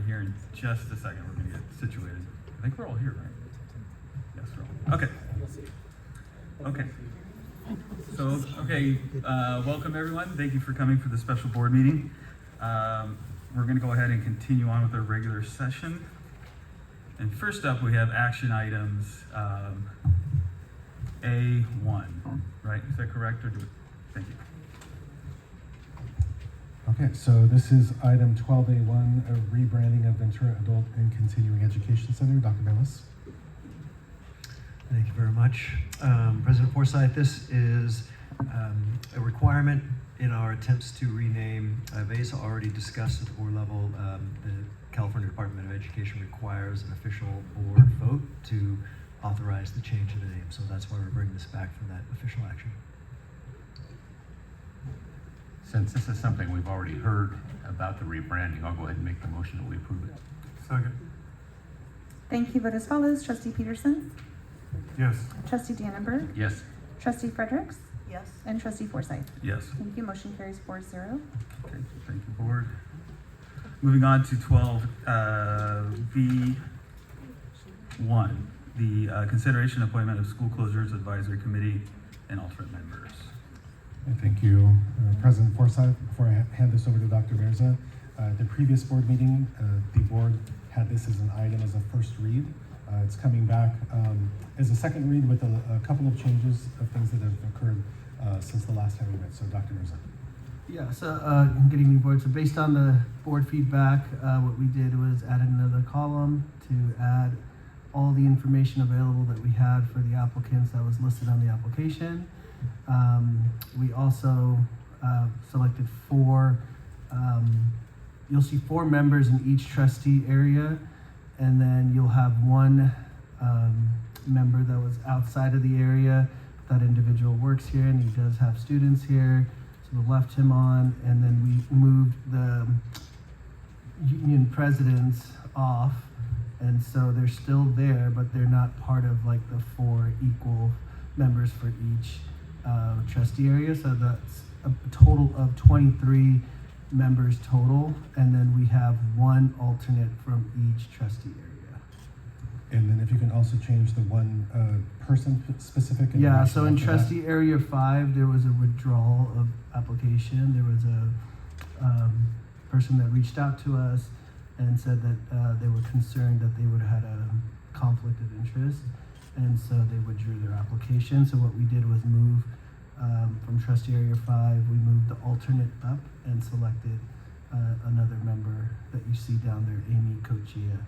started here in just a second. We're gonna get situated. I think we're all here, right? Yes, we're all. Okay. Okay. So, welcome everyone. Thank you for coming for the special board meeting. We're gonna go ahead and continue on with our regular session. And first up, we have action items, A1, right? Is that correct, or thank you. Okay, so this is item 12A1, a rebranding of Ventura Adult and Continuing Education Center. Dr. Bayless. Thank you very much. President Forsythe, this is a requirement in our attempts to rename VESA, already discussed at the board level. The California Department of Education requires an official board vote to authorize the change of the name. So that's why we're bringing this back for that official action. Since this is something we've already heard about the rebranding, I'll go ahead and make the motion that we approve it. Second. Thank you. Vote as follows. Trustee Peterson? Yes. Trustee Dannenberg? Yes. Trustee Fredericks? Yes. And Trustee Forsythe? Yes. Thank you. Motion carries 4-0. Okay, thank you, board. Moving on to 12, B1, the consideration appointment of school closures advisory committee and alternate members. Thank you, President Forsythe. Before I hand this over to Dr. Mirza, at the previous board meeting, the board had this as an item as a first read. It's coming back as a second read with a couple of changes of things that have occurred since the last time we met. So, Dr. Mirza. Yeah, so good evening, board. So based on the board feedback, what we did was add another column to add all the information available that we had for the applicants that was listed on the application. We also selected you'll see 4 members in each trustee area, and then you'll have 1 member that was outside of the area. That individual works here, and he does have students here. So we left him on, and then we moved the union presidents off, and so they're still there, but they're not part of like the 4 equal members for each trustee area. So that's a total of 23 members total, and then we have 1 alternate from each trustee area. And then if you can also change the 1 person specific. Yeah, so in after that. trustee area 5, there was a withdrawal of application. There was a person that reached out to us and said that they were concerned that they would have had a conflict of interest, and so they withdrew their application. So what we did was move from trustee area 5, we moved the alternate up and selected another member that you see down there, Amy Cochia.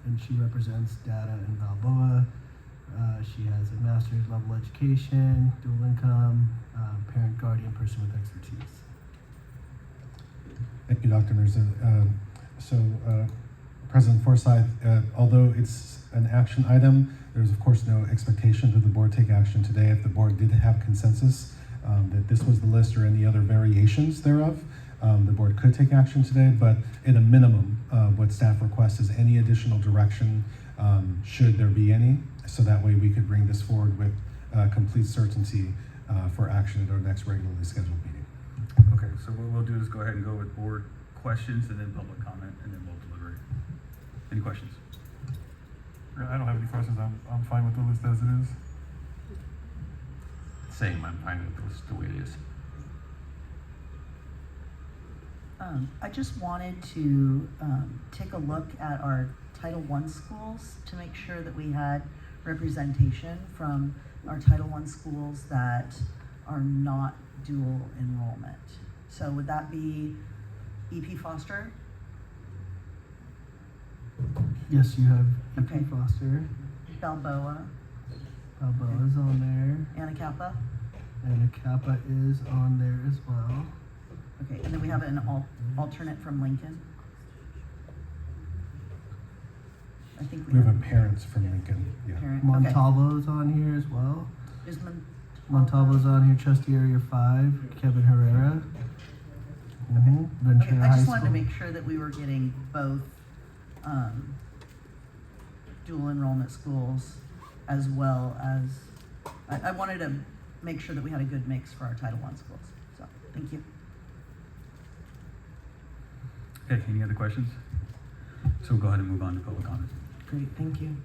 And she represents Data in Balboa. She has a master's level education, dual income, parent, guardian, person with expertise. Thank you, Dr. Mirza. President Forsythe, although it's an action item, there's of course no expectation that the board take action today. If the board did have consensus that this was the list or any other variations thereof, the board could take action today, but at a minimum, what staff requests is any additional direction, should there be any, so that way we could bring this forward with complete certainty for action at our next regularly scheduled meeting. Okay, so what we'll do is go ahead and go with board questions and then public comment, and then we'll deliberate. Any questions? I don't have any questions. I'm fine with the list as it is. Same, I'm fine with this the way it is. I just wanted to take a look at our Title I schools to make sure that we had representation from our Title I schools that are not dual enrollment. So would that be EP Foster? Yes, you have Okay. EP Foster. Balboa? Balboa is on there. Anacapa? And Kappa is on there as well. Okay, and then we have an alternate from Lincoln? I think We have a parents from Lincoln, yeah. parent. Montalvo's on here as well. Okay. Is Montalvo's on here, trustee area 5, Kevin Herrera. Okay, Ventura I High just wanted to School. make sure that we were getting both dual enrollment schools as well as, I wanted to make sure that we had a good mix for our Title I schools. So, thank you. Okay, any other questions? So we'll go ahead and move on to public comment. Great, thank you.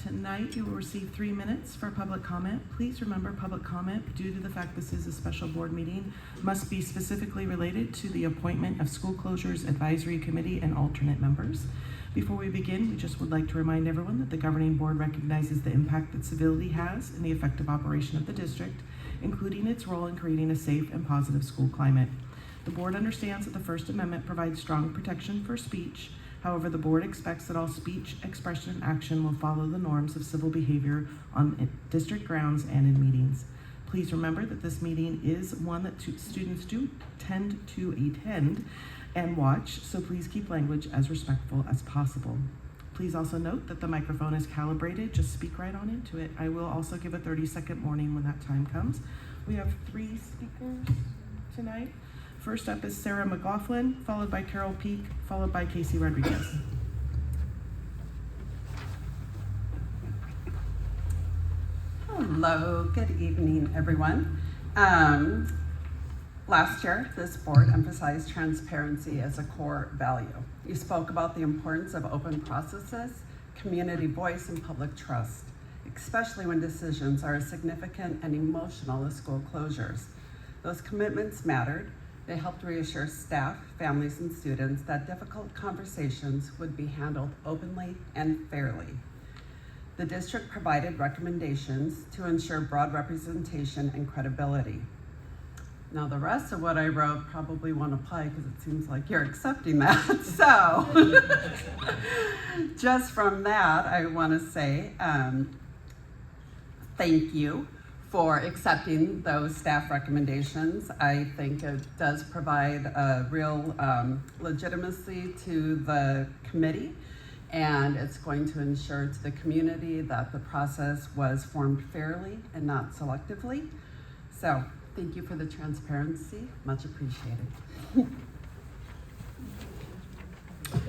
Tonight, you will receive 3 minutes for public comment. Please remember, public comment, due to the fact this is a special board meeting, must be specifically related to the appointment of School Closures Advisory Committee and alternate members. Before we begin, we just would like to remind everyone that the governing board recognizes the impact that civility has in the effective operation of the district, including its role in creating a safe and positive school climate. The board understands that the First Amendment provides strong protection for speech. However, the board expects that all speech, expression, and action will follow the norms of civil behavior on district grounds and in meetings. Please remember that this meeting is one that students do tend to attend and watch, so please keep language as respectful as possible. Please also note that the microphone is calibrated. Just speak right on into it. I will also give a 30-second warning when that time comes. We have 3 speakers tonight. First up is Sarah McLaughlin, followed by Carol Peak, followed by Casey Rodriguez. Hello, good evening, everyone. Last year, this board emphasized transparency as a core value. You spoke about the importance of open processes, community voice, and public trust, especially when decisions are as significant and emotional as school closures. Those commitments mattered. They helped reassure staff, families, and students that difficult conversations would be handled openly and fairly. The district provided recommendations to ensure broad representation and credibility. Now, the rest of what I wrote probably won't apply because it seems like you're accepting that. So, just from that, I want to say thank you for accepting those staff recommendations. I think it does provide a real legitimacy to the committee, and it's going to ensure to the community that the process was formed fairly and not selectively. So thank you for the transparency, much appreciated.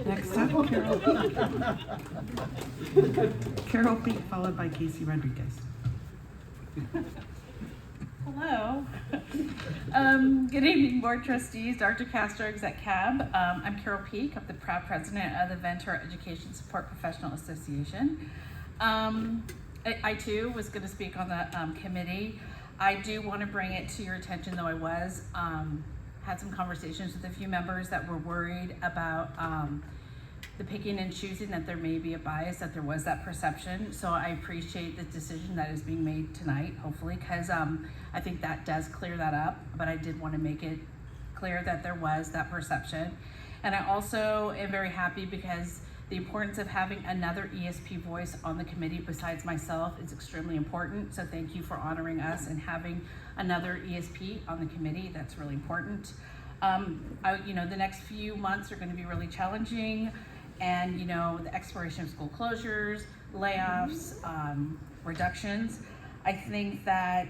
Next up, Carol Peak. Carol Peak, followed by Casey Rodriguez. Hello. Good evening, Board Trustees, Dr. Castro, Exec Cab. I'm Carol Peak. I'm the proud president of the Ventura Education Support Professional Association. I too was going to speak on the committee. I do want to bring it to your attention, though had some conversations with a few members that were worried about the picking and choosing, that there may be a bias, that there was that perception. So I appreciate the decision that is being made tonight, hopefully, because I think that does clear that up, but I did want to make it clear that there was that perception. And I also am very happy because the importance of having another ESP voice on the committee besides myself is extremely important. So thank you for honoring us and having another ESP on the committee. That's really important. The next few months are going to be really challenging. And the expiration of school closures, layoffs, reductions. I think that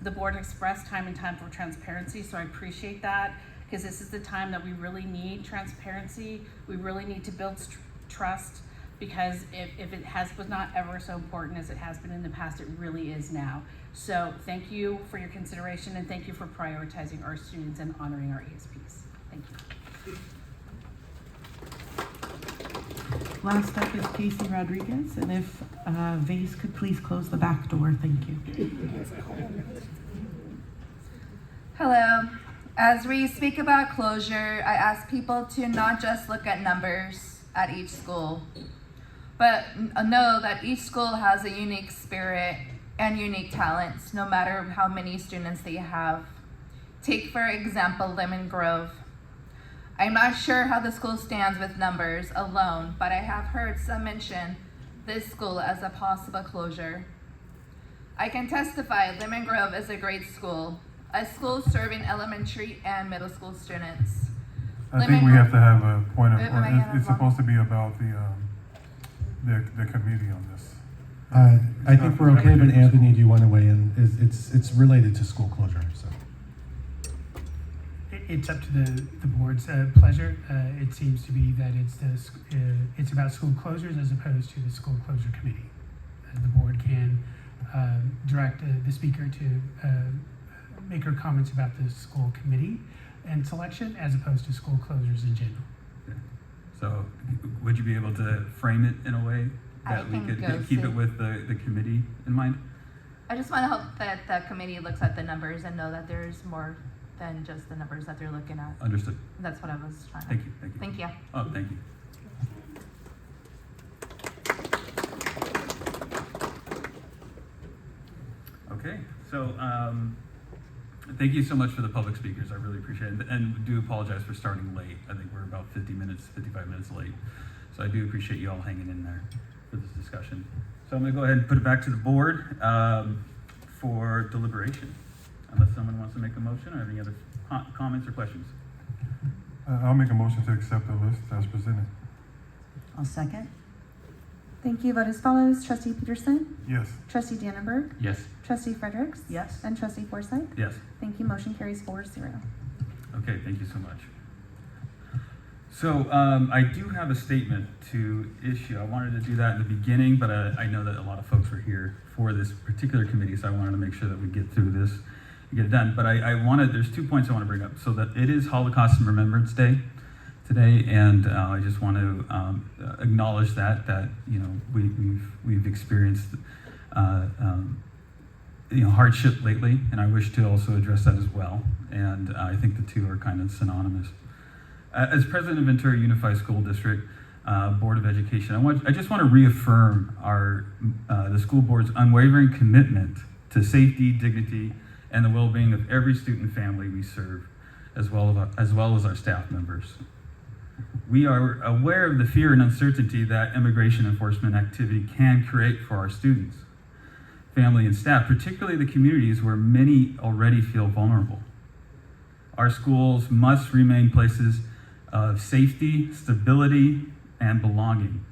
the board expressed time and time for transparency, so I appreciate that, because this is the time that we really need transparency. We really need to build trust, because if it was not ever so important as it has been in the past, it really is now. So thank you for your consideration, and thank you for prioritizing our students and honoring our ESPs. Thank you. Last up is Casey Rodriguez, and if Vase could please close the back door, thank you. Hello. As we speak about closure, I ask people to not just look at numbers at each school, but know that each school has a unique spirit and unique talents, no matter how many students they have. Take, for example, Lemon Grove. I'm not sure how the school stands with numbers alone, but I have heard some mention this school as a possible closure. I can testify Lemon Grove is a great school, a school serving elementary and middle school students. I think we have to have a point of, it's supposed to be about the committee on this. I think we're okay, but Anthony, do you want to weigh in? It's related to school closure, so. It's up to the board's pleasure. It seems to be that it's about school closures as opposed to the school closure committee. The board can direct the speaker to make her comments about the school committee and selection as opposed to school closures in general. Okay. So would you be able to frame it in a way I that we can could go keep see. it with the committee in mind? I just want to hope that the committee looks at the numbers and know that there's more than just the numbers that they're looking at. Understood. That's what I was trying to. Thank you, thank you. Thank you. Oh, thank you. Okay, so thank you so much for the public speakers. I really appreciate it. And do apologize for starting late. I think we're about 55 minutes late. So I do appreciate you all hanging in there for this discussion. So I'm going to go ahead and put it back to the board for deliberation, unless someone wants to make a motion or have any other comments or questions. I'll make a motion to accept the list as presented. I'll second. Thank you. Vote as follows. Trustee Peterson? Yes. Trustee Dannenberg? Yes. Trustee Fredericks? Yes. And Trustee Forsythe? Yes. Thank you. Motion carries 4-0. Okay, thank you so much. So I do have a statement to issue. I wanted to do that in the beginning, but I know that a lot of folks were here for this particular committee, so I wanted to make sure that we get through this and get it done. But there's 2 points I want to bring up. So that it is Holocaust Remembrance Day today, and I just want to acknowledge that you know we've experienced hardship lately, and I wish to also address that as well. And I think the two are kind of synonymous. As president of Ventura Unified School District Board of Education, I just want to reaffirm the school board's unwavering commitment to safety, dignity, and the well-being of every student and family we serve, as well as our staff members. We are aware of the fear and uncertainty that immigration enforcement activity can create for our students, family, and staff, particularly the communities where many already feel vulnerable. Our schools must remain places of safety, stability, and belonging.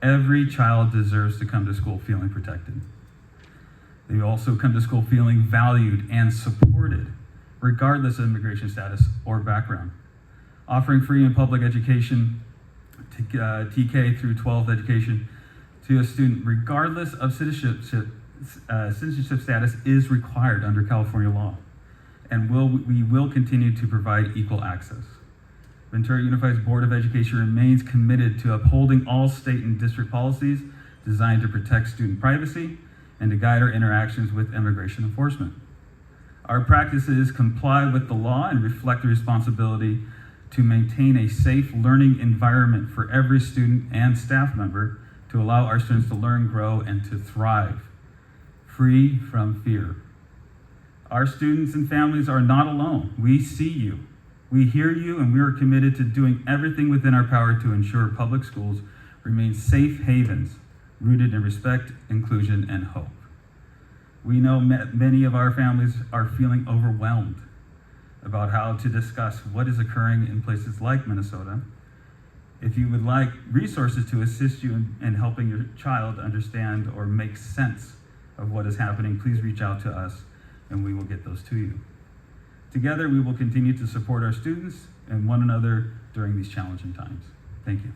Every child deserves to come to school feeling protected. They also come to school feeling valued and supported, regardless of immigration status or background. Offering free and public education, TK through 12th education, to a student, regardless of citizenship status, is required under California law, and we will continue to provide equal access. Ventura Unified's Board of Education remains committed to upholding all state and district policies designed to protect student privacy and to guide our interactions with immigration enforcement. Our practices comply with the law and reflect the responsibility to maintain a safe learning environment for every student and staff member to allow our students to learn, grow, and to thrive, free from fear. Our students and families are not alone. We see you. We hear you, and we are committed to doing everything within our power to ensure public schools remain safe havens, rooted in respect, inclusion, and hope. We know many of our families are feeling overwhelmed about how to discuss what is occurring in places like Minnesota. If you would like resources to assist you in helping your child understand or make sense of what is happening, please reach out to us, and we will get those to you. Together, we will continue to support our students and one another during these challenging times. Thank you.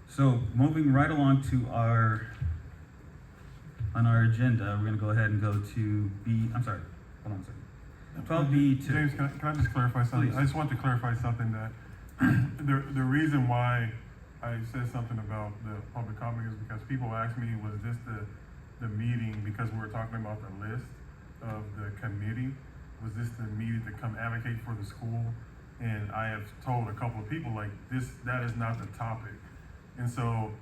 So, moving right along to our agenda, we're going to go ahead and go to hold on a second. 12B2. James, can I just clarify something? Please. I just want to clarify something that the reason why I said something about the public comment is because people asked me, was this the meeting, because we were talking about the list of the committee, was this the meeting to come advocate for the school? And I have told a couple of people, like, that is not the topic. And so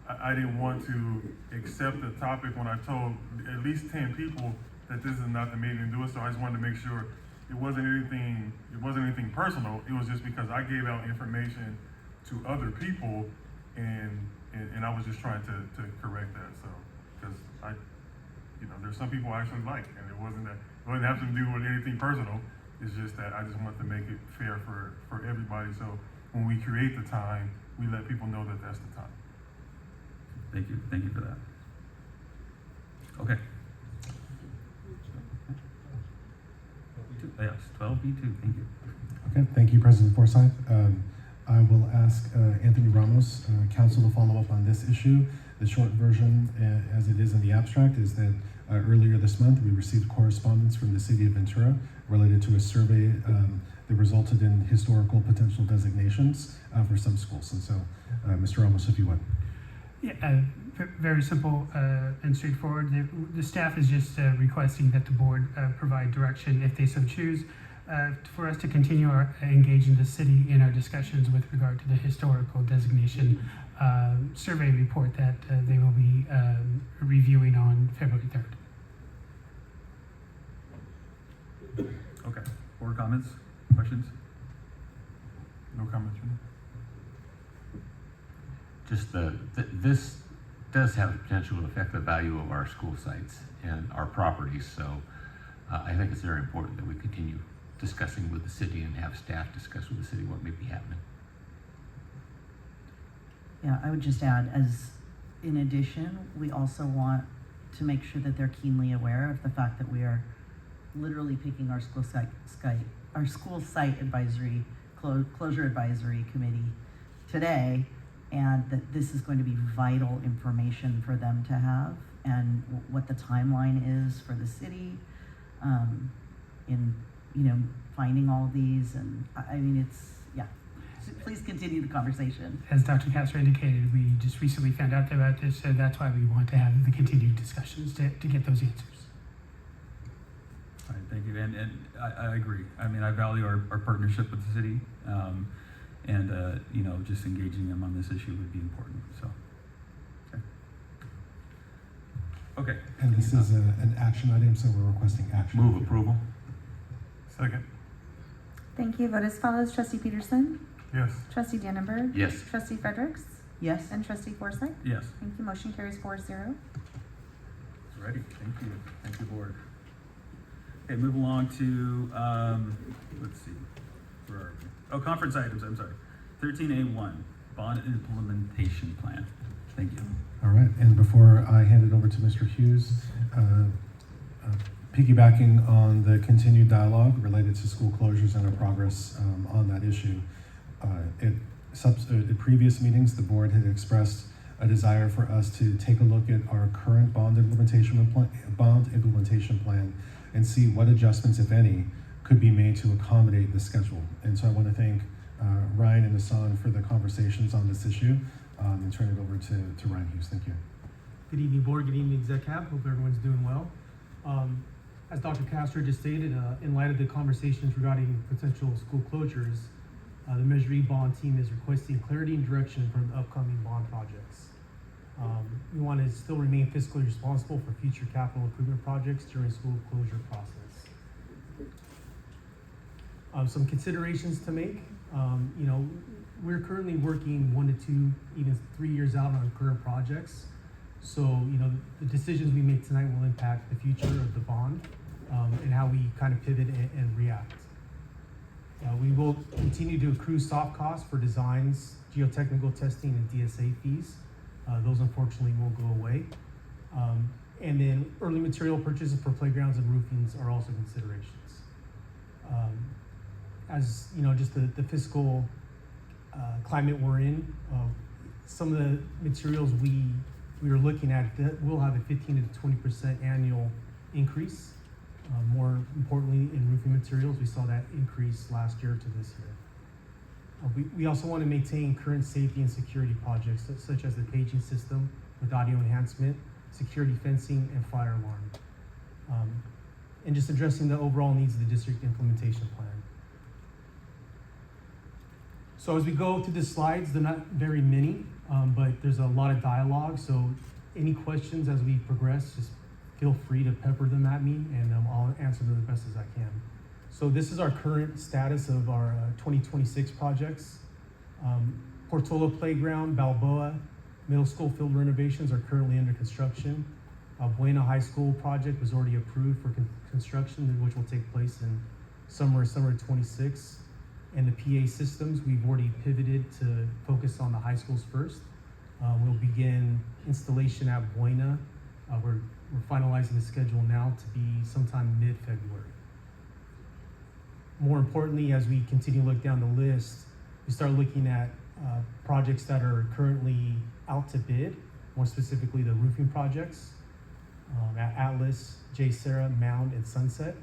I didn't want to accept the topic when I told at least 10 people that this is not the meeting to do it. So I just wanted to make sure it wasn't anything personal. It was just because I gave out information to other people, and I was just trying to correct that. So, because there's some people I actually like, and it wouldn't have to do with anything personal. It's just that I just want to make it fair for everybody. So when we create the time, we let people know that that's the time. Thank you for that. Okay. Yes, 12B2, thank you. Okay, thank you, President Forsythe. I will ask Anthony Ramos, counsel, to follow up on this issue. The short version, as it is in the abstract, is that earlier this month we received correspondence from the city of Ventura related to a survey that resulted in historical potential designations for some schools. And so, Mr. Ramos, if you would. Yeah, very simple and straightforward. The staff is just requesting that the board provide direction, if they so choose, for us to continue engaging the city in our discussions with regard to the historical designation survey report that they will be reviewing on February 3rd. Okay, board comments, questions? No comment, Jimmy? Just this does have the potential to affect the value of our school sites and our properties, so I think it's very important that we continue discussing with the city and have staff discuss with the city what may be happening. Yeah, I would just add, as in addition, we also want to make sure that they're keenly aware of the fact that we are literally picking our school site advisory closure advisory committee today, and that this is going to be vital information for them to have, and what the timeline is for the city in finding all of these. And I mean, it's, yeah. So please continue the conversation. As Dr. Castro indicated, we just recently found out about this, so that's why we want to have the continued discussions to get those answers. All right, thank you, and I agree. I mean, I value our partnership with the city, and just engaging them on this issue would be important, so. Okay. And this is an action item, so we're requesting action. Move approval. Second. Thank you. Vote as follows. Trustee Peterson? Yes. Trustee Dannenberg? Yes. Trustee Fredericks? Yes? And Trustee Forsythe? Yes, Thank you. Motion carries 4-0. ready, thank you, board. Okay, move along to, let's see, where are we? Oh, conference items, I'm sorry. 13A1, bond implementation plan. Thank you. All right, and before I hand it over to Mr. Hughes, piggybacking on the continued dialogue related to school closures and our progress on that issue, at previous meetings, the board had expressed a desire for us to take a look at our current bond implementation plan and see what adjustments, if any, could be made to accommodate the schedule. And so I want to thank Ryan and Hassan for the conversations on this issue, and turn it over to Ryan Hughes. Thank you. Good evening, board. Good evening, Exec Cab. Hope everyone's doing well. As Dr. Castro just stated, in light of the conversations regarding potential school closures, the Measure E bond team is requesting clarity and direction from the upcoming bond projects. We want to still remain fiscally responsible for future capital improvement projects during school closure process. Some considerations to make. We're currently working 1 to 2, even 3 years out on current projects. So, the decisions we make tonight will impact the future of the bond and how we kind of pivot and react. We will continue to accrue soft costs for designs, geotechnical testing, and DSA fees. Those unfortunately won't go away. And then early material purchases for playgrounds and roofings are also considerations. As just the fiscal climate we're in, some of the materials we are looking at that will have a 15 to 20% annual increase. More importantly, in roofing materials, we saw that increase last year to this year. We also want to maintain current safety and security projects, such as the paging system with audio enhancement, security fencing, and fire alarm. And just addressing the overall needs of the district implementation plan. So as we go through the slides, they're not very many, but there's a lot of dialogue. So any questions as we progress, just feel free to pepper them at me, and I'll answer them the best as I can. So this is our current status of our 2026 projects. Portola Playground, Balboa, middle school field renovations are currently under construction. Buena High School project was already approved for construction, which will take place in summer 26. And the PA systems, we've already pivoted to focus on the high schools first. We'll begin installation at Buena. We're finalizing the schedule now to be sometime mid-February. More importantly, as we continue to look down the list, we start looking at projects that are currently out to bid, more specifically the roofing projects at Atlas, J. Sarah, Mound, and Sunset.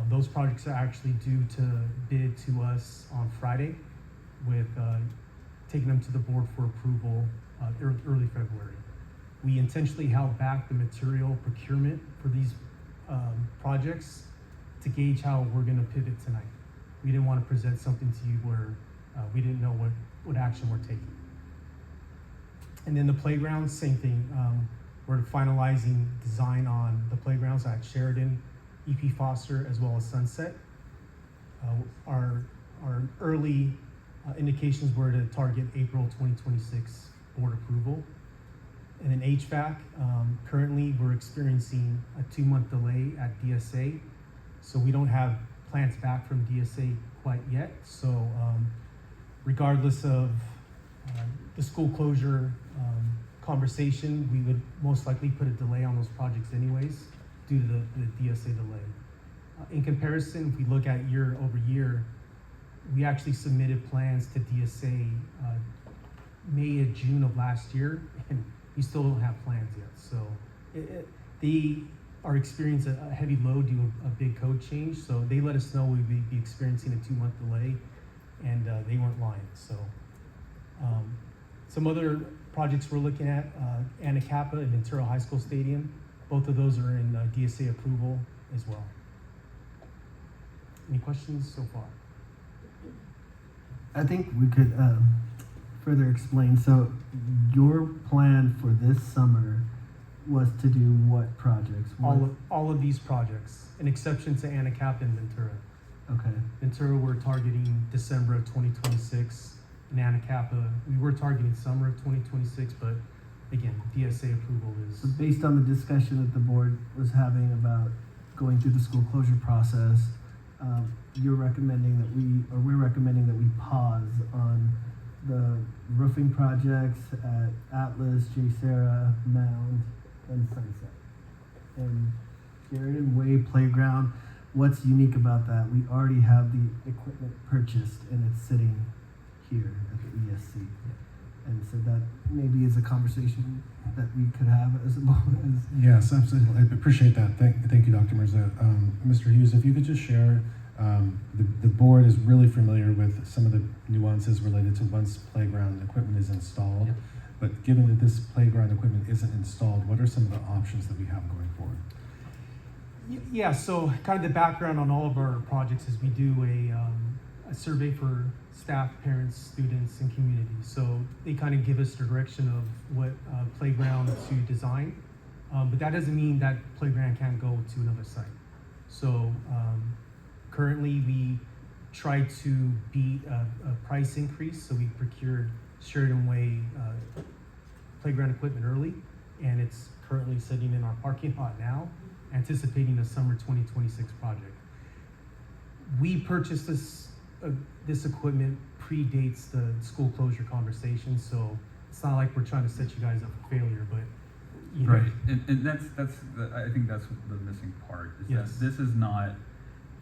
Those projects are actually due to bid to us on Friday, with taking them to the board for approval early February. We intentionally held back the material procurement for these projects to gauge how we're going to pivot tonight. We didn't want to present something to you where we didn't know what action we're taking. And then the playgrounds, same thing. We're finalizing design on the playgrounds at Sheridan, EP Foster, as well as Sunset. Our early indications were to target April 2026 board approval. And then HVAC, currently we're experiencing a 2-month delay at DSA. So we don't have plans back from DSA quite yet. So regardless of the school closure conversation, we would most likely put a delay on those projects anyways due to the DSA delay. In comparison, if we look at year over year, we actually submitted plans to DSA May and June of last year, and we still don't have plans yet. So they are experiencing a heavy load due to a big code change. So they let us know we would be experiencing a 2-month delay, and they weren't lying. So some other projects we're looking at, Anacapa and Ventura High School Stadium, both of those are in DSA approval as well. Any questions so far? I think we could further explain. So your plan for this summer was to do what projects? All of these projects, an exception to Anacapa and Ventura. Okay. Ventura, we're targeting December of 2026. In Anacapa, we were targeting summer of 2026, but again, DSA approval is... So based on the discussion that the board was having about going through the school closure process, you're recommending that we're recommending that we pause on the roofing projects at Atlas, J. Sarah, Mound, and Sunset. And Sheridan Way Playground, what's unique about that? We already have the equipment purchased and it's sitting here at the ESC. And so that maybe is a conversation that we could have as well as... Yes, absolutely. I appreciate that. Thank you, Dr. Mirza. Mr. Hughes, if you could just share, the board is really familiar with some of the nuances related to once playground equipment is installed. Yep. But given that this playground equipment isn't installed, what are some of the options that we have going forward? Yeah, so kind of the background on all of our projects is we do a survey for staff, parents, students, and community. So they kind of give us direction of what playground to design. But that doesn't mean that playground can't go to another site. So currently we try to beat a price increase. So we procured Sheridan Way playground equipment early, and it's currently sitting in our parking lot now, anticipating a summer 2026 project. We purchased this equipment predates the school closure conversation, so it's not like we're trying to set you guys up for failure, but you know. Right, and that's I think that's the missing part. Is Yes. that this is not.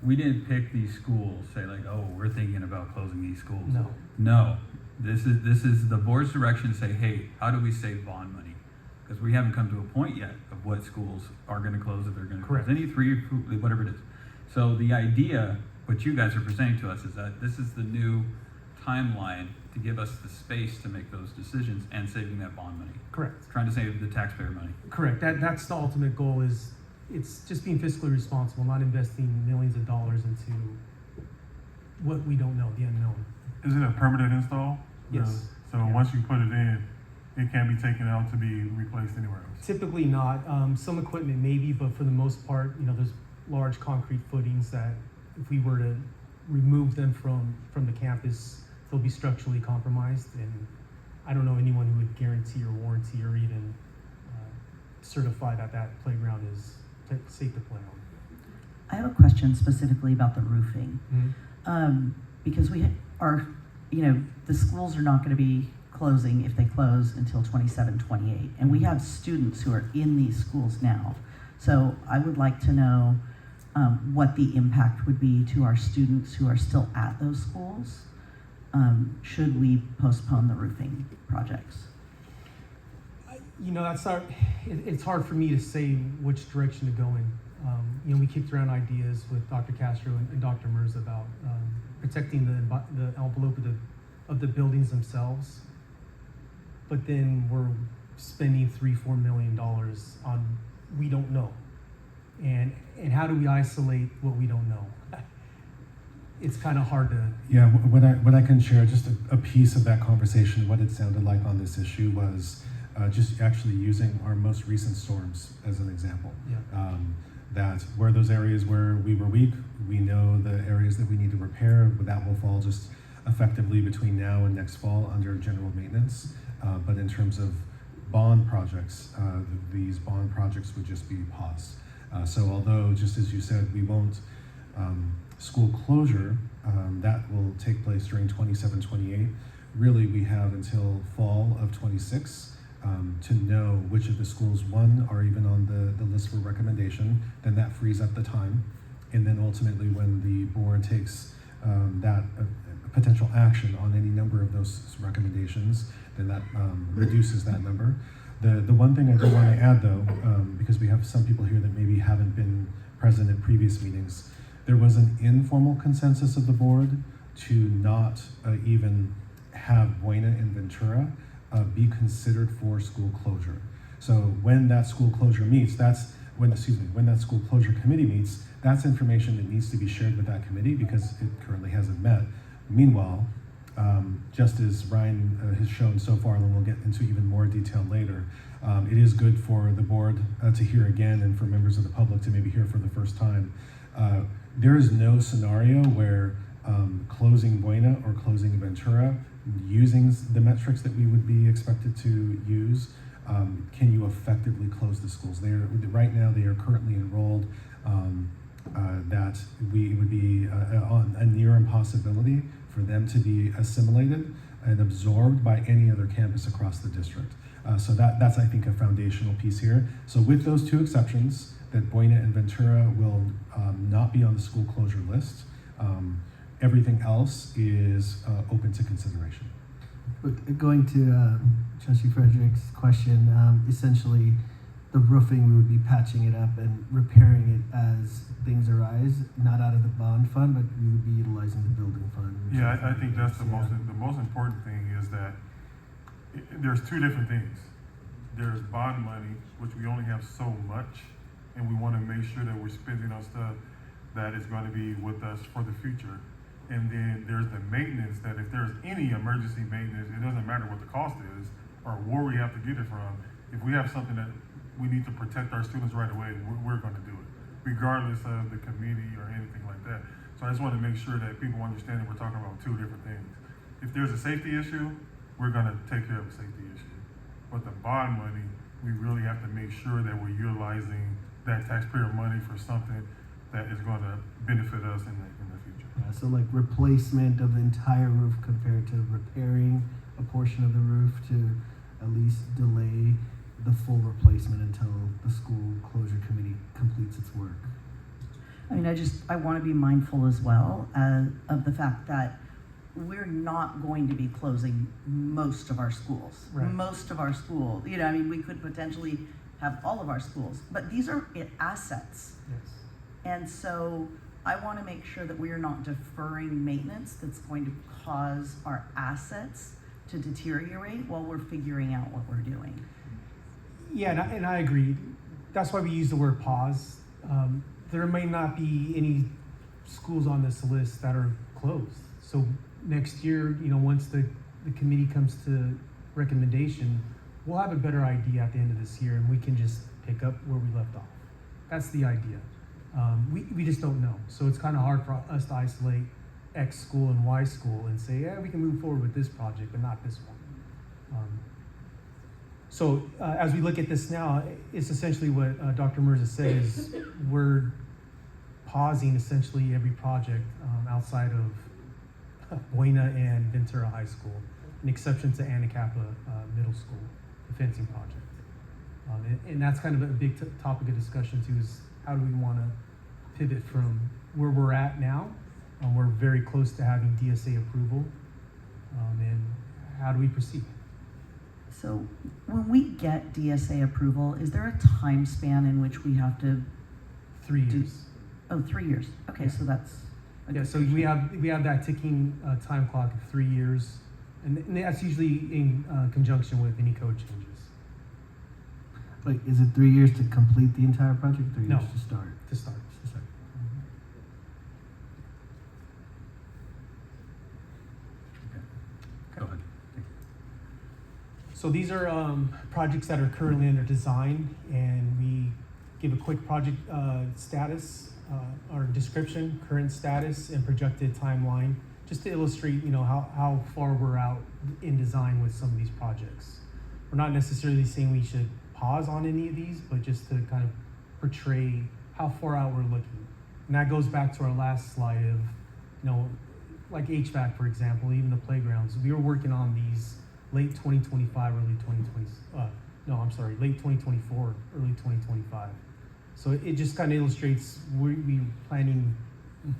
We didn't pick these schools. Say like, oh, we're thinking about closing these schools. No. This is the board's direction. Say, hey, how do we save bond money? Because we haven't come to a point yet of what schools are going to close, if they're going to close. Correct. Any three, whatever it is. So the idea, what you guys are presenting to us, is that this is the new timeline to give us the space to make those decisions and saving that bond money. Correct. Trying to save the taxpayer money. Correct. That's the ultimate goal. Is it's just being fiscally responsible, not investing millions of dollars into what we don't know, the unknown. Is it a permanent install? Yes. So Yeah. once you put it in, it can't be taken out to be replaced anywhere else? Typically not. Some equipment maybe, but for the most part, there's large concrete footings that if we were to remove them from the campus, they'll be structurally compromised. And I don't know anyone who would guarantee or warranty or even certify that playground is safe to play on. I have a question specifically about the roofing. Because we are, the schools are not going to be closing if they close until 27, 28. And we have students who are in these schools now. So I would like to know what the impact would be to our students who are still at those schools should we postpone the roofing projects. It's hard for me to say which direction to go in. We kicked around ideas with Dr. Castro and Dr. Mers about protecting the envelope of the buildings themselves. But then we're spending $3-4 million on we don't know. And how do we isolate what we don't know? It's kind of hard to. Yeah, what I can share, just a piece of that conversation, what it sounded like on this issue was just actually using our most recent storms as an example. Yeah. That where those areas where we were weak, we know the areas that we need to repair, but that will fall just effectively between now and next fall under general maintenance. But in terms of bond projects, these bond projects would just be paused. So although, just as you said, we won't, school closure, that will take place during 27-28. Really, we have until fall of 26 to know which of the schools, one, are even on the list for recommendation, then that frees up the time. And then ultimately when the board takes that potential action on any number of those recommendations, then that reduces that number. The one thing I do want to add though, because we have some people here that maybe haven't been present at previous meetings, there was an informal consensus of the board to not even have Buena and Ventura be considered for school closure. So when that school closure meets, when that school closure committee meets, that's information that needs to be shared with that committee because it currently hasn't met. Meanwhile, just as Ryan has shown so far, and we'll get into even more detail later, it is good for the board to hear again and for members of the public to maybe hear for the first time. There is no scenario where closing Buena or closing Ventura, using the metrics that we would be expected to use, can you effectively close the schools? Right now they are currently enrolled. That it would be a near impossibility for them to be assimilated and absorbed by any other campus across the district. So that's I think a foundational piece here. So with those two exceptions, that Buena and Ventura will not be on the school closure list. Everything else is open to consideration. But going to Trustee Frederick's question, essentially the roofing, we would be patching it up and repairing it as things arise, not out of the bond fund, but we would be utilizing the building fund. Yeah, I think that's the most important thing is that there's two different things. There's bond money, which we only have so much, and we want to make sure that we're spending on stuff that is going to be with us for the future. And then there's the maintenance that if there's any emergency maintenance, it doesn't matter what the cost is or where we have to get it from. If we have something that we need to protect our students right away, we're going to do it, regardless of the committee or anything like that. So I just want to make sure that people understand that we're talking about two different things. If there's a safety issue, we're going to take care of the safety issue. But the bond money, we really have to make sure that we're utilizing that taxpayer money for something that is going to benefit us in the future. Yeah, so like replacement of the entire roof compared to repairing a portion of the roof to at least delay the full replacement until the school closure committee completes its work. I mean, I want to be mindful as well of the fact that we're not going to be closing most of our schools. Right. Most of our schools, I mean, we could potentially have all of our schools, but these are assets. Yes. And so I want to make sure that we are not deferring maintenance that's going to cause our assets to deteriorate while we're figuring out what we're doing. Yeah, and I agree. That's why we use the word pause. There may not be any schools on this list that are closed. So next year, once the committee comes to recommendation, we'll have a better idea at the end of this year and we can just pick up where we left off. That's the idea. We just don't know. So it's kind of hard for us to isolate X school and Y school and say, yeah, we can move forward with this project, but not this one. So as we look at this now, it's essentially what Dr. Mirza said is we're pausing essentially every project outside of Buena and Ventura High School, an exception to Anacapa Middle School, the fencing project. And that's kind of a big topic of discussion too, is how do we want to pivot from where we're at now? We're very close to having DSA approval, and how do we proceed? So when we get DSA approval, is there a time span in which we have to 3 years. Oh, 3 years. Okay, Yeah. so that's. a Yeah, good so we have that ticking time clock of 3 years, and that's usually in conjunction with any code changes. Wait, is it 3 years to complete the entire project, 3 No. years to start? To start. To start. Go ahead. So these are projects that are currently under design, and we give a quick project status or description, current status, and projected timeline, just to illustrate, how far we're out in design with some of these projects. We're not necessarily saying we should pause on any of these, but just to kind of portray how far out we're looking. And that goes back to our last slide of, like HVAC, for example, even the playgrounds. We were working on these late 2025, late 2024, early 2025. So it just kind of illustrates we're planning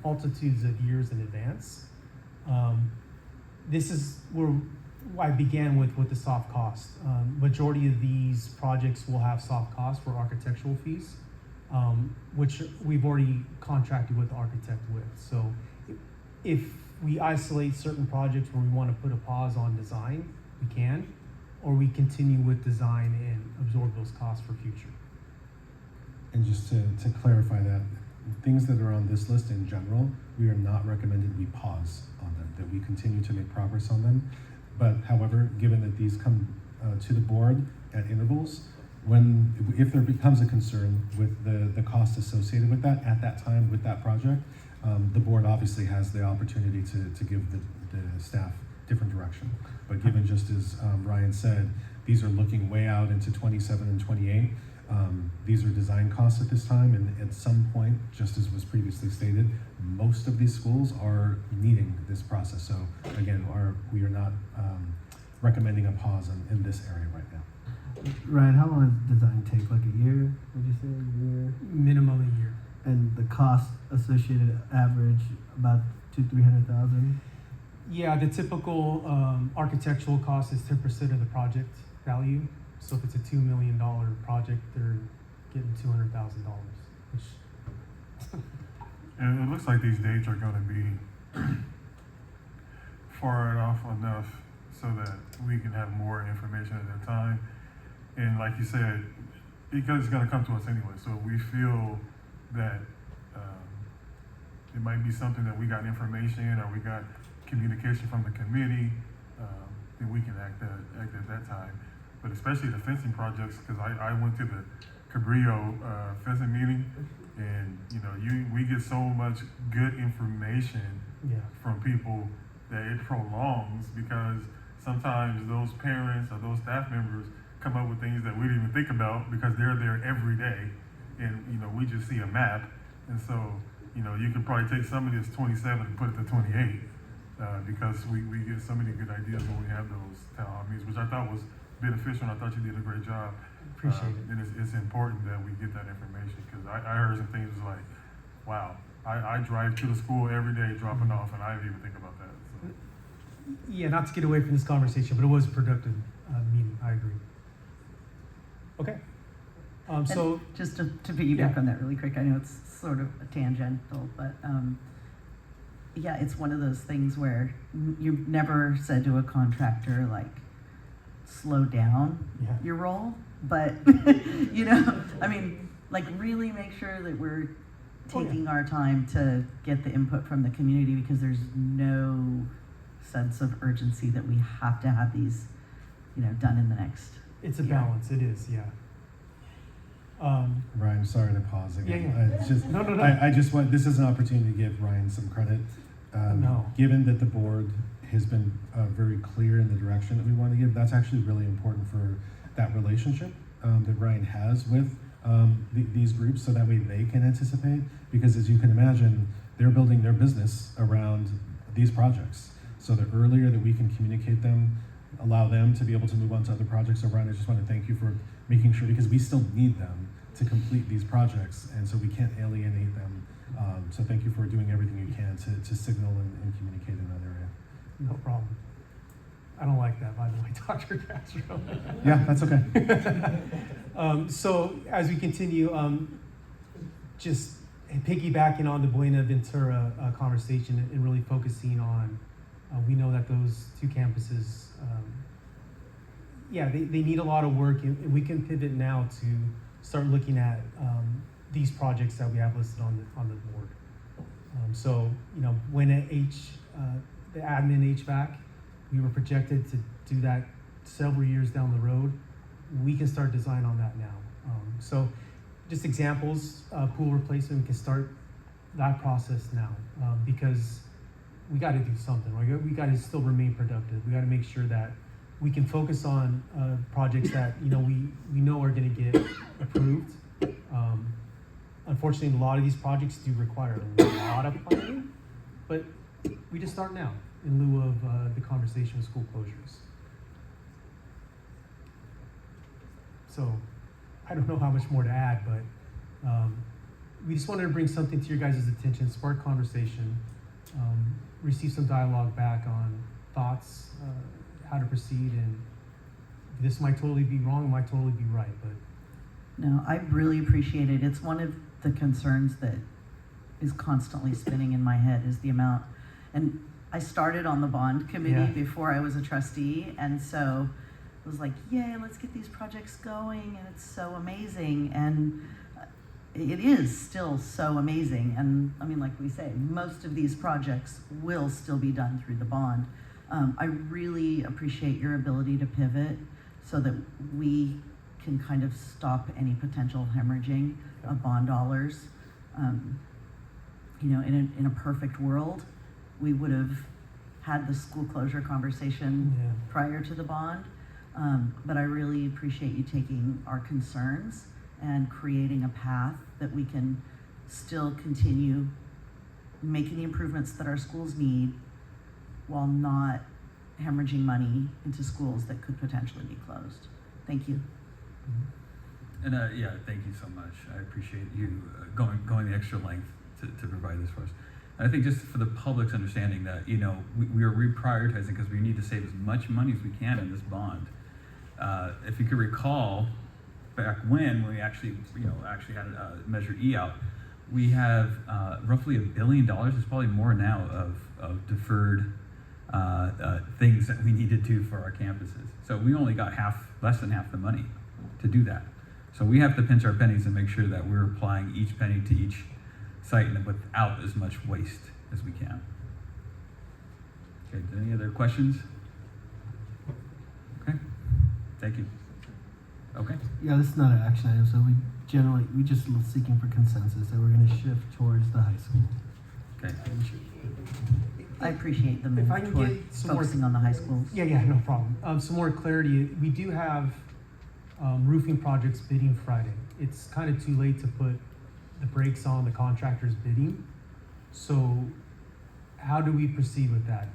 multitudes of years in advance. This is where I began with the soft cost. Majority of these projects will have soft costs for architectural fees, which we've already contracted with the architect with. So if we isolate certain projects where we want to put a pause on design, we can, or we continue with design and absorb those costs for future. And just to clarify that, things that are on this list in general, we are not recommended we pause on them, that we continue to make progress on them. But however, given that these come to the board at intervals, if there becomes a concern with the cost associated with that at that time with that project, the board obviously has the opportunity to give the staff different direction. But given, just as Ryan said, these are looking way out into 27 and 28. These are design costs at this time, and at some point, just as was previously stated, most of these schools are needing this process. So again, we are not recommending a pause in this area right now. Ryan, how long does design take? Like a year? Would you say a year? Minimum a year. And the cost associated average about $200,000-300,000. Yeah, the typical architectural cost is 10% of the project value. So if it's a $2 million project, they're getting $200,000, which. And it looks like these dates are going to be far off enough so that we can have more information at that time. And like you said, because it's going to come to us anyway, so we feel that it might be something that we got information or we got communication from the committee, then we can act at that time. But especially the fencing projects, because I went to the Cabrillo fencing meeting, and we get so much good information from people that it prolongs, because sometimes those parents or those staff members come up with things that we didn't even think about because they're there every day, and we just see a map, and so you can probably take some of this 27 and put it to 28 because we get so many good ideas when we have those town hall meetings, which I thought was beneficial, and I thought you did a great job. Appreciate it. And it's important that we get that information, because I heard some things like, wow, I drive to the school every day dropping off, and I didn't even think about that. So. Yeah, not to get away from this conversation, but it was a productive meeting. I agree. Okay. So And just to piggyback on that really quick, I know it's sort of a tangential, but yeah, it's one of those things where you've never said to a contractor, like, slow down your role, but really make sure that we're taking our time to get the input from the community, because there's no sense of urgency that we have to have these done in the next it's a year. balance. It is, yeah. Ryan, sorry to pause again. Yeah. It's just, No. I just want, this is an opportunity to give Ryan some credit. Given that the board has been very clear in the direction that we want to give, that's actually really important for that relationship that Ryan has with these groups, so that way they can anticipate, because as you can imagine, they're building their business around these projects. So the earlier that we can communicate them, allow them to be able to move on to other projects. So Ryan, I just want to thank you for making sure, because we still need them to complete these projects, and so we can't alienate them. So thank you for doing everything you can to signal and communicate in that area. No problem. I don't like that, by the way, Dr. Castro. Yeah, that's okay. So as we continue, just piggybacking on the Buena Ventura conversation and really focusing on, we know that those two campuses, they need a lot of work, and we can pivot now to start looking at these projects that we have listed on the board. So, when at the admin HVAC, we were projected to do that several years down the road. We can start design on that now. So just examples, pool replacement, we can start that process now, because we got to do something, right? We got to still remain productive. We got to make sure that we can focus on projects that we know are going to get approved. Unfortunately, a lot of these projects do require a lot of planning, but we just start now in lieu of the conversation with school closures. So I don't know how much more to add, but we just wanted to bring something to your guys' attention, spark conversation, receive some dialogue back on thoughts, how to proceed, and this might totally be wrong, might totally be right, but. No, I really appreciate it. It's one of the concerns that is constantly spinning in my head is the amount, and I started on the bond committee before I was a trustee, and so it was like, yay, let's get these projects going, and it's so amazing, and it is still so amazing, and I mean, like we say, most of these projects will still be done through the bond. I really appreciate your ability to pivot so that we can kind of stop any potential hemorrhaging of bond dollars. In a perfect world, we would have had the school closure conversation prior to the bond. But I really appreciate you taking our concerns and creating a path that we can still continue making the improvements that our schools need while not hemorrhaging money into schools that could potentially be closed. Thank you. And thank you so much. I appreciate you going the extra length to provide this for us. And I think just for the public's understanding that we are reprioritizing because we need to save as much money as we can in this bond. If you could recall, back when we actually had Measure E out, we have roughly $1 billion. There's probably more now of deferred things that we need to do for our campuses. So we only got less than half the money to do that. So we have to pinch our pennies and make sure that we're applying each penny to each site and without as much waste as we can. Okay, any other questions? Okay, thank you. Okay. Yeah, this is not an action item, so we just seeking for consensus that we're going to shift towards the high school. Okay. I appreciate the move If I can toward get some more- focusing on the high schools. Yeah, no problem. Some more clarity. We do have roofing projects bidding Friday. It's kind of too late to put the brakes on the contractor's bidding. So how do we proceed with that?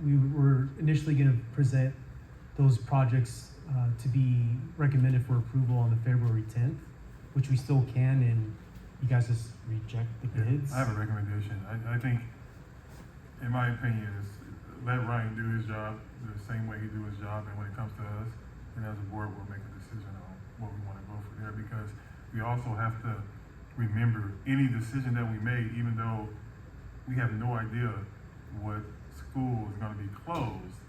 We were initially going to present those projects to be recommended for approval on the February 10th, which we still can, and you guys just reject the bids. I have a recommendation. I think, in my opinion, is let Ryan do his job the same way he do his job, and when it comes to us, and as a board, we'll make a decision on what we want to go for there, because we also have to remember any decision that we made, even though we have no idea what school is going to be closed,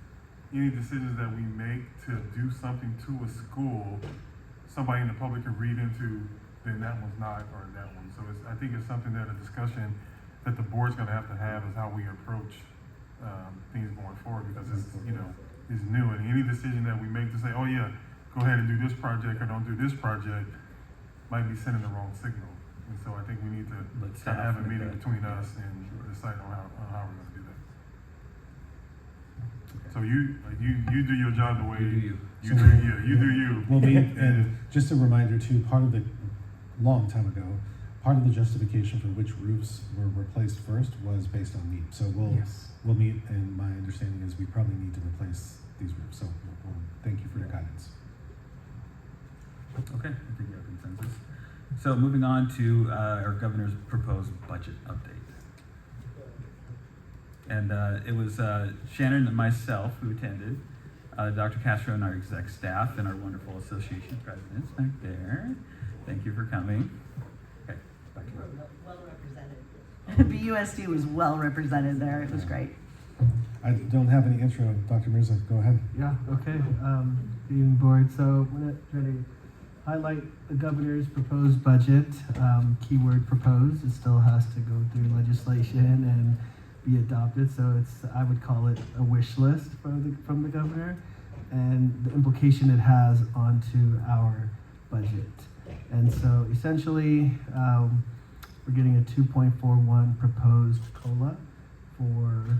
any decisions that we make to do something to a school, somebody in the public can read into, then that one's not, or that one. So I think it's something that a discussion that the board's going to have is how we approach things going forward, because it's new, and any decision that we make to say, oh yeah, go ahead and do this project or don't do this project, might be sending the wrong signal. And so I think we need to have a meeting between us and decide on how we're going to do that. So you do your job the way you do you. Well, and just a reminder too, long time ago, part of the justification for which roofs were replaced first was based on need. So we'll meet, and my understanding is we probably need to replace these roofs. So we'll thank you for your guidance. Okay, I think you have consensus. So moving on to our governor's proposed budget update. And it was Shannon and myself who attended, Dr. Castro and our exec staff and our wonderful association presidents back there. Thank you for coming. Okay, back to you. Well BUSD was well represented there. It was great. I don't have any intro. Dr. Mirza, go ahead. Yeah, okay. Good evening, board. So I'm going to try to highlight the governor's proposed budget. Keyword proposed. It still has to go through legislation and be adopted. So I would call it a wish list from the governor, and the implication it has onto our budget. And so essentially, we're getting a 2.41 proposed COLA for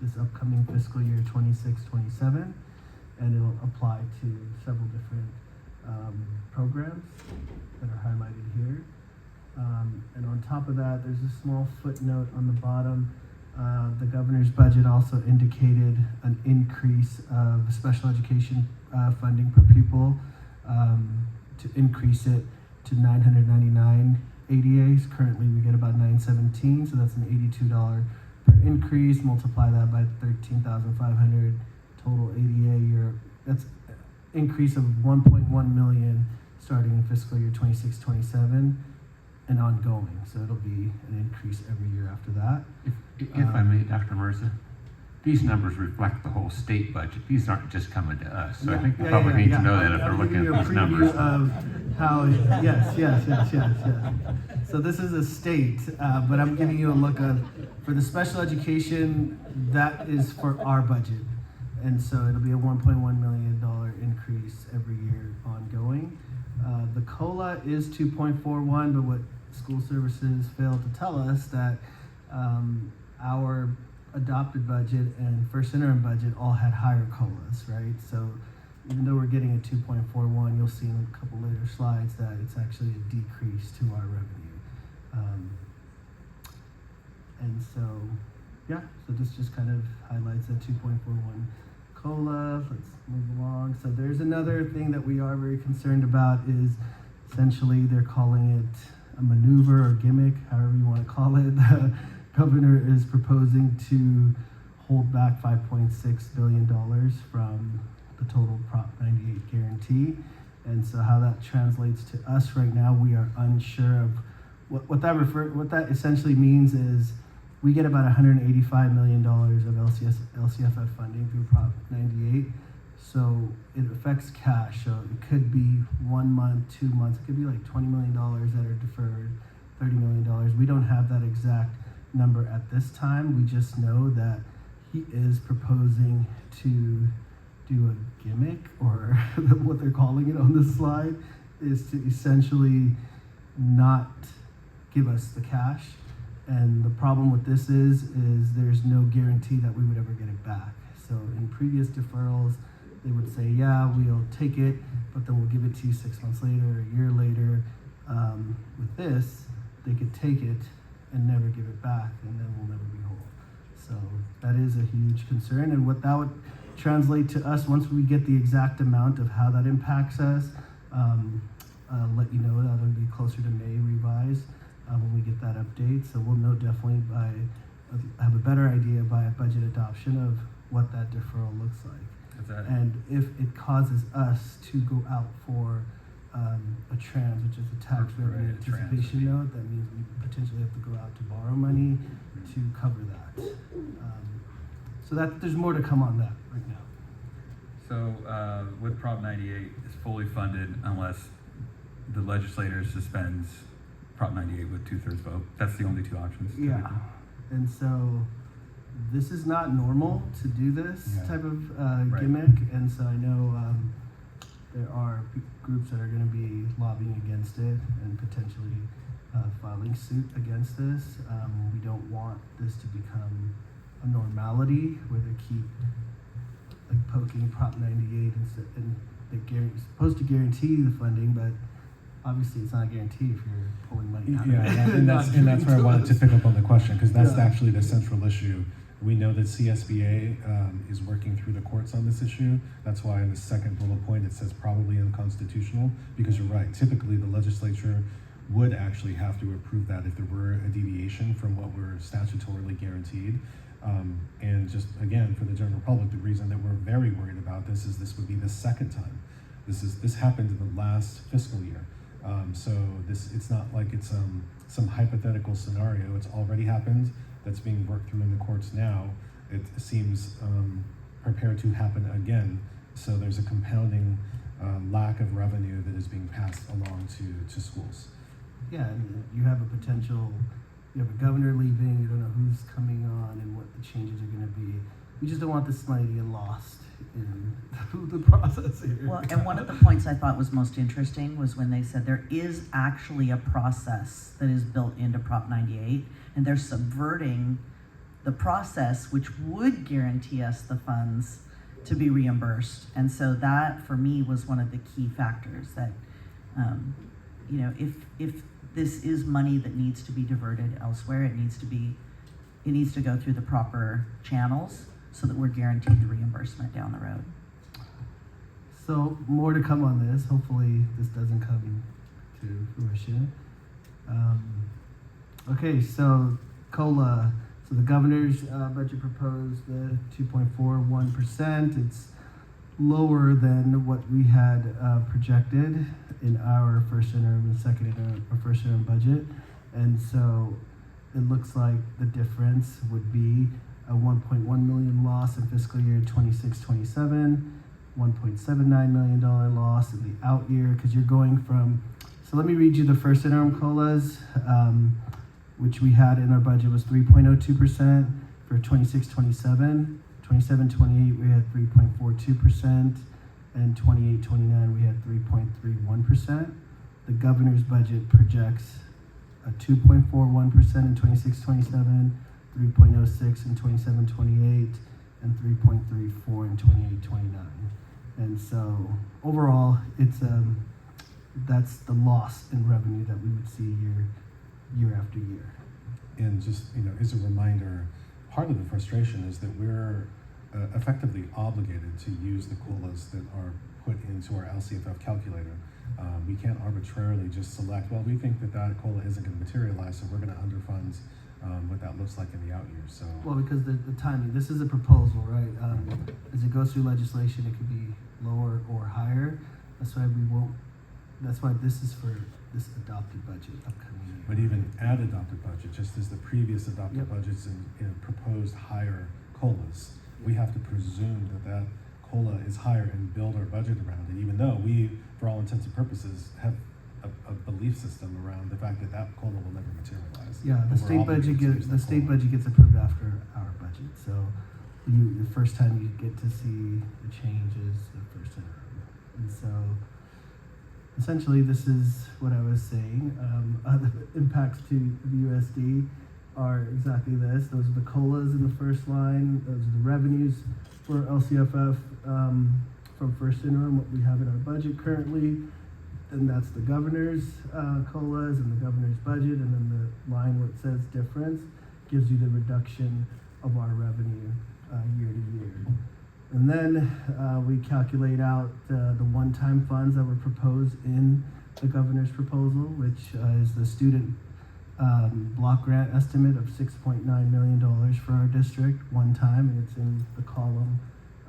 this upcoming fiscal year 26-27, and it'll apply to several different programs that are highlighted here. And on top of that, there's a small footnote on the bottom. The governor's budget also indicated an increase of special education funding per pupil, to increase it to 999 ADAs. Currently we get about 917, so that's an $82 per increase. Multiply that by 13,500 total ADA, that's increase of 1.1 million starting in fiscal year 26-27 and ongoing. So it'll be an increase every year after that. If I may, Dr. Mirza, these numbers reflect the whole state budget. These aren't just coming to us. So I think the public needs to know that if they're looking at these numbers. Of how, yes. So this is a state, but I'm giving you a look of, for the special education, that is for our budget. And so it'll be a $1.1 million increase every year ongoing. The COLA is 2.41, but what school services failed to tell us that our adopted budget and first interim budget all had higher COLAs, right? So even though we're getting a 2.41, you'll see in a couple later slides that it's actually a decrease to our revenue. And so, yeah, so this just kind of highlights a 2.41 COLA. Let's move along. So there's another thing that we are very concerned about is essentially they're calling it a maneuver or gimmick, however you want to call it. The governor is proposing to hold back $5.6 billion from the total Prop 98 guarantee. And so how that translates to us right now, we are unsure of what that essentially means is we get about $185 million of LCFF funding through Prop 98. So it affects cash. So it could be 1 month, 2 months. It could be like $20 million that are deferred, $30 million. We don't have that exact number at this time. We just know that he is proposing to do a gimmick, or what they're calling it on this slide, is to essentially not give us the cash. And the problem with this is there's no guarantee that we would ever get it back. So in previous deferrals, they would say, yeah, we'll take it, but then we'll give it to you 6 months later, a year later. With this, they could take it and never give it back, and then we'll never be whole. So that is a huge concern. And what that would translate to us, once we get the exact amount of how that impacts us, I'll let you know. That'll be closer to May revised when we get that update. So we'll know definitely have a better idea by budget adoption of what that deferral looks like. And if it causes us to go out for a trans, which is a tax revenue anticipation note, that means we potentially have to go out to borrow money to cover that. So that there's more to come on that right now. So with Prop 98, it's fully funded unless the legislature suspends Prop 98 with 2/3 vote. That's the only two options. Yeah. And so this is not normal to do this type of gimmick. And so I know there are groups that are going to be lobbying against it and potentially filing suit against this. We don't want this to become a normality where they keep like poking Prop 98 and they're supposed to guarantee the funding, but obviously it's not a guarantee if you're pulling money out. And that's where I wanted to pick up on the question, because that's actually the central issue. We know that CSBA is working through the courts on this issue. That's why in the second bullet point it says probably unconstitutional, because you're right. Typically the legislature would actually have to approve that if there were a deviation from what we're statutorily guaranteed. And just again, for the general public, the reason that we're very worried about this is this would be the second time. This happened in the last fiscal year. So it's not like it's some hypothetical scenario. It's already happened. That's being worked through in the courts now. It seems prepared to happen again. So there's a compounding lack of revenue that is being passed along to schools. Yeah, and you have a potential, you have a governor leaving, you don't know who's coming on and what the changes are gonna be. We just don't want this money to get lost in the process here. Well, and one of the points I thought was most interesting was when they said there is actually a process that is built into Prop 98, and they're subverting the process which would guarantee us the funds to be reimbursed. And so that, for me, was one of the key factors that, you know, if this is money that needs to be diverted elsewhere, it needs to go through the proper channels so that we're guaranteed the reimbursement down the road. So more to come on this. Hopefully this doesn't come to fruition. Okay, so COLA. So the governor's budget proposed 2.41%. It's lower than what we had projected in our first interim and second interim or first interim budget. And so it looks like the difference would be a 1.1 million loss in fiscal year 26-27, $1.79 million loss in the out year, because you're going from, so let me read you the first interim COLAs, which we had in our budget was 3.02% for 26-27, 27-28 we had 3.42%, and 28-29 we had 3.31%. The governor's budget projects a 2.41% in 26-27, 3.06 in 27-28, and 3.34 in 28-29. And so overall, it's that's the loss in revenue that we would see year after year. And just, as a reminder, part of the frustration is that we're effectively obligated to use the COLAs that are put into our LCFF calculator. We can't arbitrarily just select, well, we think that COLA isn't going to materialize, so we're going to underfund what that looks like in the out years. So, well, because the timing, this is a proposal, right? As it goes through legislation, it could be lower or higher. That's why this is for this adopted budget upcoming year. But even at adopted budget, just as the previous adopted budgets proposed higher COLAs, we have to presume that COLA is higher and build our budget around it, even though we, for all intents and purposes, have a belief system around the fact that COLA will never materialize. Yeah, But we're obligated to use that state COLA. budget gets approved after our budget. So the first time you get to see the change is the first interim. And so essentially this is what I was saying. The impacts to the USD are exactly this. Those are the COLAs in the first line. Those are the revenues for LCFF from first interim, what we have in our budget currently. And that's the governor's COLAs and the governor's budget, and then the line where it says difference gives you the reduction of our revenue year to year. And then we calculate out the one-time funds that were proposed in the governor's proposal, which is the student block grant estimate of $6.9 million for our district one time, and it's in the column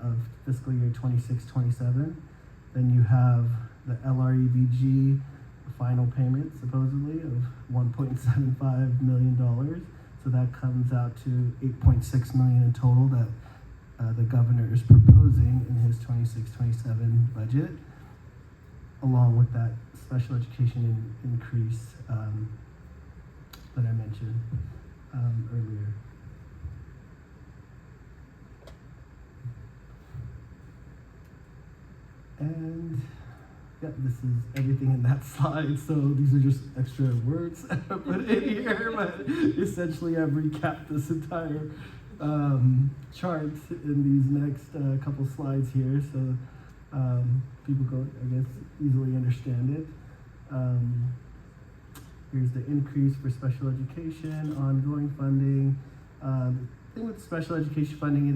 of fiscal year 26-27. Then you have the LREVG final payment, supposedly, of $1.75 million. So that comes out to $8.6 million in total that the governor is proposing in his 26-27 budget, along with that special education increase that I mentioned earlier. And yeah, this is everything in that slide. So these are just extra words I put in here, but essentially I've recapped this entire chart in these next couple slides here, so people go, I guess, easily understand it. Here's the increase for special education, ongoing funding. The thing with special education funding,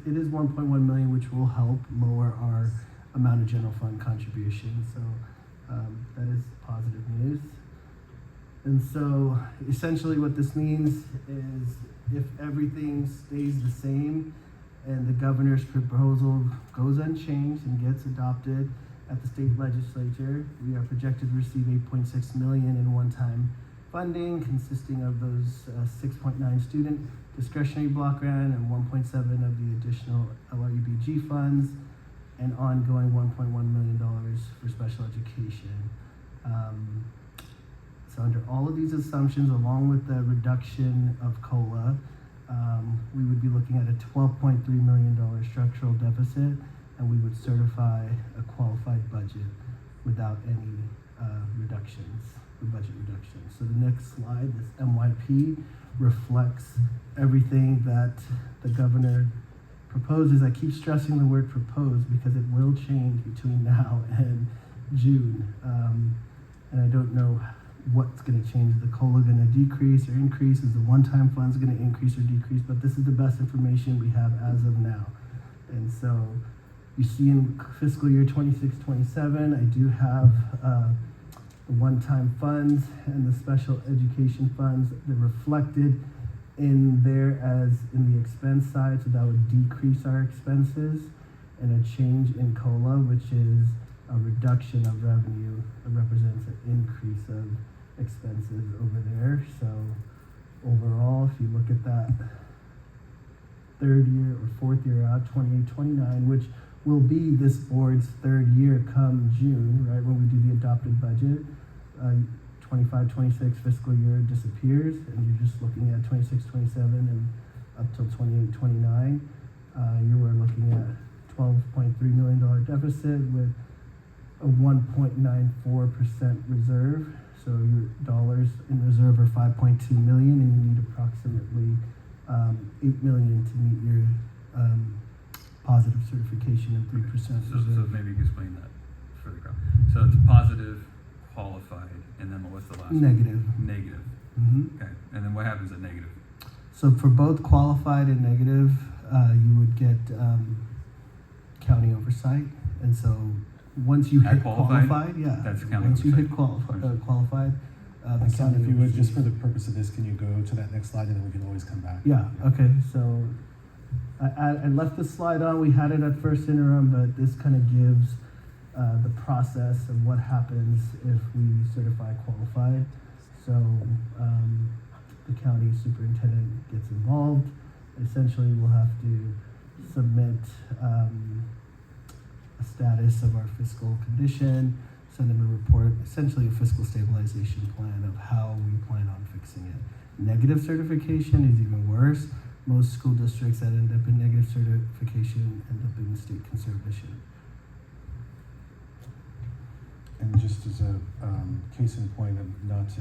it is 1.1 million, which will help lower our amount of general fund contribution. So that is positive news. And so essentially what this means is if everything stays the same and the governor's proposal goes unchanged and gets adopted, at the state legislature. We are projected to receive 8.6 million in one-time funding, consisting of those 6.9 student discretionary block grant and 1.7 of the additional LRUBG funds, and ongoing $1.1 million for special education. So under all of these assumptions, along with the reduction of COLA, we would be looking at a $12.3 million structural deficit, and we would certify a qualified budget without any reductions, or budget reductions. So the next slide, this MYP, reflects everything that the governor proposes. I keep stressing the word propose because it will change between now and June. And I don't know what's going to change. Is the COLA going to decrease or increase? Is the one-time funds going to increase or decrease? But this is the best information we have as of now. And so you see in fiscal year 26-27, I do have the one-time funds and the special education funds. They're reflected in there as in the expense side, so that would decrease our expenses, and a change in COLA, which is a reduction of revenue, represents an increase of expenses over there. So overall, if you look at that third year or fourth year out, 28-29, which will be this board's third year come June, right, when we do the adopted budget, 25-26 fiscal year disappears, and you're just looking at 26-27 and up till 28-29. You are looking at $12.3 million deficit with a 1.94% reserve. So your dollars in reserve are 5.2 million, and you need approximately 8 million to meet your positive certification and 3% reserve. So maybe you can explain that for the crowd. So it's positive, qualified, and then what's the last one? Negative. Negative. Okay, and then what happens at negative? So for both qualified and negative, you would get county oversight, and so once you At hit qualified? qualified, yeah, That's county once you hit oversight. qualified, the Hassan, county if you would, just for oversees. the purpose of this, can you go to that next slide and then we can always come back? Yeah, okay, so I left the slide on, we had it at first interim, but this kind of gives the process of what happens if we certify qualified. So the county superintendent gets involved. Essentially, we'll have to submit a status of our fiscal condition, send them a report, essentially a fiscal stabilization plan of how we plan on fixing it. Negative certification is even worse. Most school districts that end up in negative certification end up in state conservatorship. And just as a case in point, of not to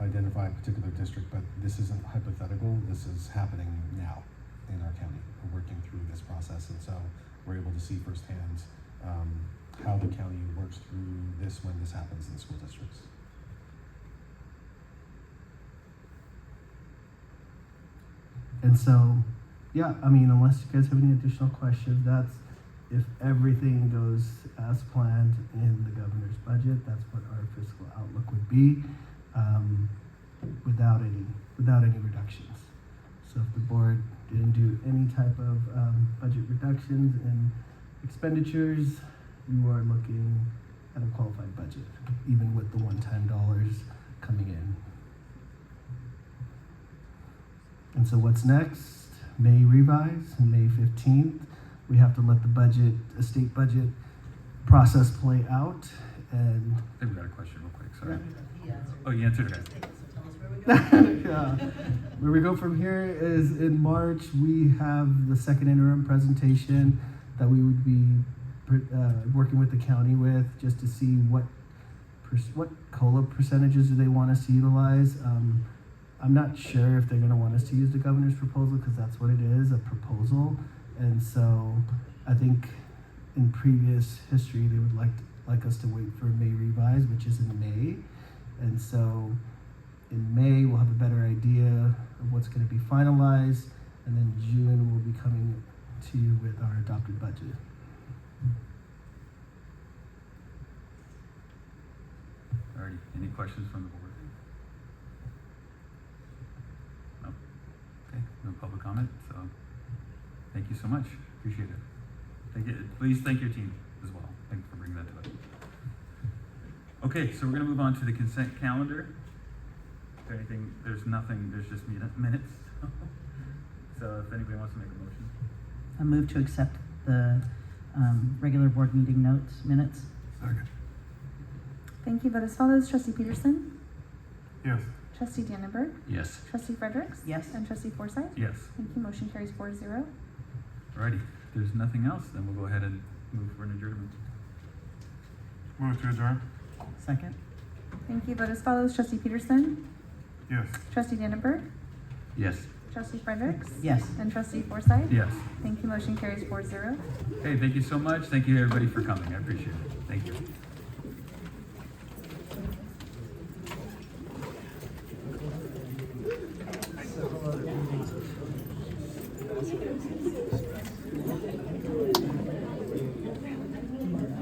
identify a particular district, but this isn't hypothetical, this is happening now in our county. We're working through this process, and so we're able to see firsthand how the county works through this when this happens in school districts. And so, yeah, I mean, unless you guys have any additional questions, that's if everything goes as planned in the governor's budget, that's what our fiscal outlook would be, without any reductions. So if the board didn't do any type of budget reductions in expenditures, you are looking at a qualified budget, even with the one-time dollars coming in. And so what's next? May revise, May 15th. We have to let the state budget process play out. And I think we got a question real quick, sorry. He answered. Oh, you answered it, guys. So tell us where we go. yeah. Where we go from here is in March, we have the second interim presentation that we would be working with the county with, just to see what COLA percentages do they want us to utilize. I'm not sure if they're going to want us to use the governor's proposal, because that's what it is, a proposal. And so I think in previous history, they would like us to wait for May revise, which is in May. And so in May, we'll have a better idea of what's going to be finalized. And then June, we'll be coming to you with our adopted budget. Alrighty, any questions from the board? No? Okay, no public comment, so thank you so much, appreciate it. Please thank your team as well, thank you for bringing that to us. Okay, so we're gonna move on to the consent calendar. If anything, there's nothing, there's just minutes. So if anybody wants to make a motion. I move to accept the regular board meeting minutes. Second. Thank you. Vote as follows. Trustee Peterson? Yes. Trustee Dannenberg? Yes. Trustee Fredericks? Yes. And Trustee Forsythe? Yes. Thank you. Motion carries 4-0. Alrighty, if there's nothing else, then we'll go ahead and move for an adjournment. Move to adjourn? Second? Thank you. Vote as follows. Trustee Peterson? Yes. Trustee Dannenberg? Yes. Trustee Fredericks? Yes. And Trustee Forsythe? Yes. Thank you. Motion carries 4-0. Hey, thank you so much. Thank you everybody for coming. I appreciate it. Thank you.